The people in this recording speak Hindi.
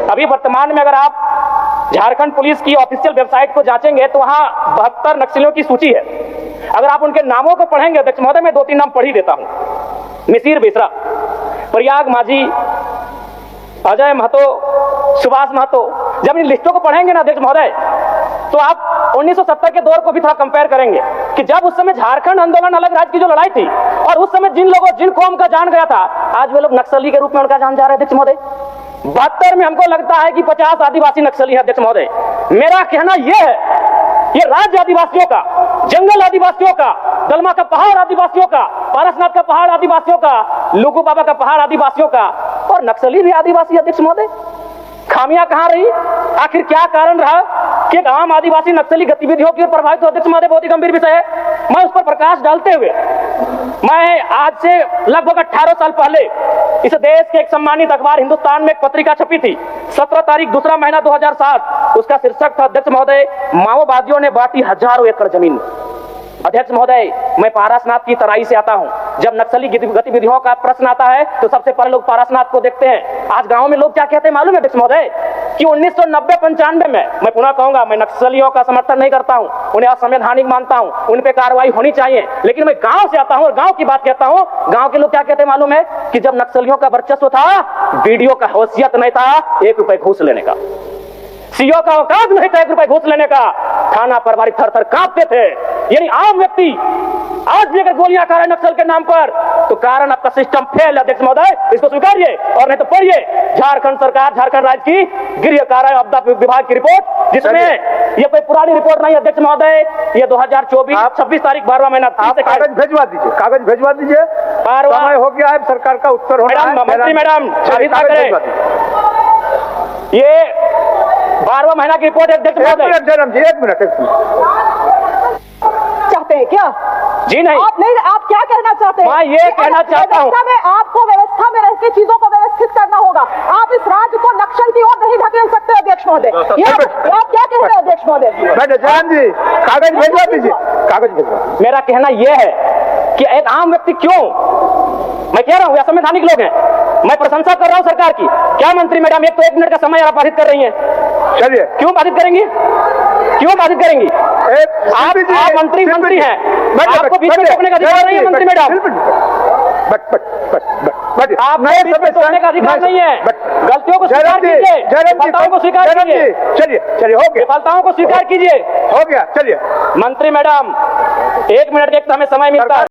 अभी वर्तमान में अगर आप झारखंड पुलिस की ऑफिशियल वेबसाइट को जांचेंगे तो वहां 72 नक्सलियों की सूची है। अगर आप उनके नामों को पढ़ेंगे, अध्यक्ष महोदय, मैं 2-3 नाम पढ़ ही देता हूं। मिसिर बेसरा, प्रयाग माझी, अजय महतो, सुभाष महतो। जब इन लिस्टों को पढ़ेंगे ना अध्यक्ष महोदय, तो आप 1970 के दौर को भी थोड़ा कंपेयर करेंगे कि जब उस समय झारखंड आंदोलन अलग राज्य की जो लड़ाई थी और उस समय जिन लोगों, जिन कौम का जान गया था, आज वे लोग नक्सली के रूप में उनका जान जा रहे हैं अध्यक्ष महोदय। 72 में हमको लगता है कि 50 आदिवासी नक्सली है अध्यक्ष महोदय। मेरा कहना यह है, ये राज्य आदिवासियों का, जंगल आदिवासियों का, दलमा का पहाड़ आदिवासियों का, पारसनाथ का पहाड़ आदिवासियों का, लुगु बाबा का पहाड़ आदिवासियों का, और नक्सली भी आदिवासी अध्यक्ष महोदय। खामियां कहां रही? आखिर क्या कारण रहा कि एक आम आदिवासी नक्सली गतिविधियों की ओर प्रभावित हो? अध्यक्ष महोदय, बहुत ही गंभीर विषय है। मैं उस पर प्रकाश डालते हुए, मैं आज से लगभग 18 साल पहले इस देश के एक सम्मानित अखबार हिंदुस्तान में एक पत्रिका छपी थी, 17 तारीख 2 महीना 2007। उसका शीर्षक था, अध्यक्ष महोदय, माओवादियों ने बांटी हजारों एकड़ जमीन। अध्यक्ष महोदय, मैं पारसनाथ की तराई से आता हूं। जब नक्सली गतिविधियों का प्रश्न आता है तो सबसे पहले लोग पारसनाथ को देखते हैं। आज गांव में लोग क्या कहते हैं मालूम है अध्यक्ष महोदय? कि 1990-95 में, मैं पुनः कहूंगा, मैं नक्सलियों का समर्थन नहीं करता हूं, उन्हें असंवैधानिक मानता हूं, उन पे कार्रवाई होनी चाहिए, लेकिन मैं गांव से आता हूं और गांव की बात कहता हूं। गांव के लोग क्या कहते हैं मालूम है? कि जब नक्सलियों का वर्चस्व था, वीडियो का हैसियत नहीं था 1 रुपए घूस लेने का, सीओ का औकात नहीं था 1 रुपए घूस लेने का, थाना प्रभारी थर-थर कांपते थे। यानी आम व्यक्ति आज भी अगर गोलियां खा रहे नक्सल के नाम पर, तो कारण आपका सिस्टम फेल है अध्यक्ष महोदय, इसको स्वीकारिए। और नहीं तो पढ़िए झारखंड सरकार, झारखंड राज्य की गृह कार्य आपदा विभाग की रिपोर्ट, जिसमें ये कोई पुरानी रिपोर्ट नहीं अध्यक्ष महोदय, ये 2024 26 तारीख 12वां महीना। कागज भिजवा दीजिए, कागज भिजवा दीजिए। समय हो गया है, सरकार का उत्तर होना है। मंत्री मैडम, ये 12वां महीना की रिपोर्ट है अध्यक्ष महोदय। जयराम जी, एक मिनट चाहते हैं क्या? जी नहीं, आप क्या कहना चाहते हैं? मैं ये कहना चाहता हूं, आपको व्यवस्था में रह के चीजों को व्यवस्थित करना होगा। आप इस राज्य को नक्सल की ओर नहीं ढकेल सकते अध्यक्ष महोदय। आप क्या कह रहे हैं अध्यक्ष महोदय? जयराम जी, कागज भिजवा दीजिए, कागज भिजवा। मेरा कहना यह है कि एक आम व्यक्ति क्यों, मैं कह रहा हूं असंवैधानिक लोग हैं, मैं प्रशंसा कर रहा हूं सरकार की। क्या मंत्री मैडम, एक तो 1 मिनट का समय आप बाधित कर रही हैं, चलिए। क्यों बाधित करेंगी? क्यों बाधित करेंगी? आप मंत्री हैं, आपको बीच में टोकने का अधिकार नहीं है मंत्री मैडम। आप बीच में टोकने का अधिकार नहीं है। गलतियों को स्वीकार कीजिए, विफलताओं को स्वीकार कीजिए। चलिए हो गया, विफलताओं को स्वीकार कीजिए। हो गया, चलिए। मंत्री मैडम, 1 मिनट का हमें समय मिलता है।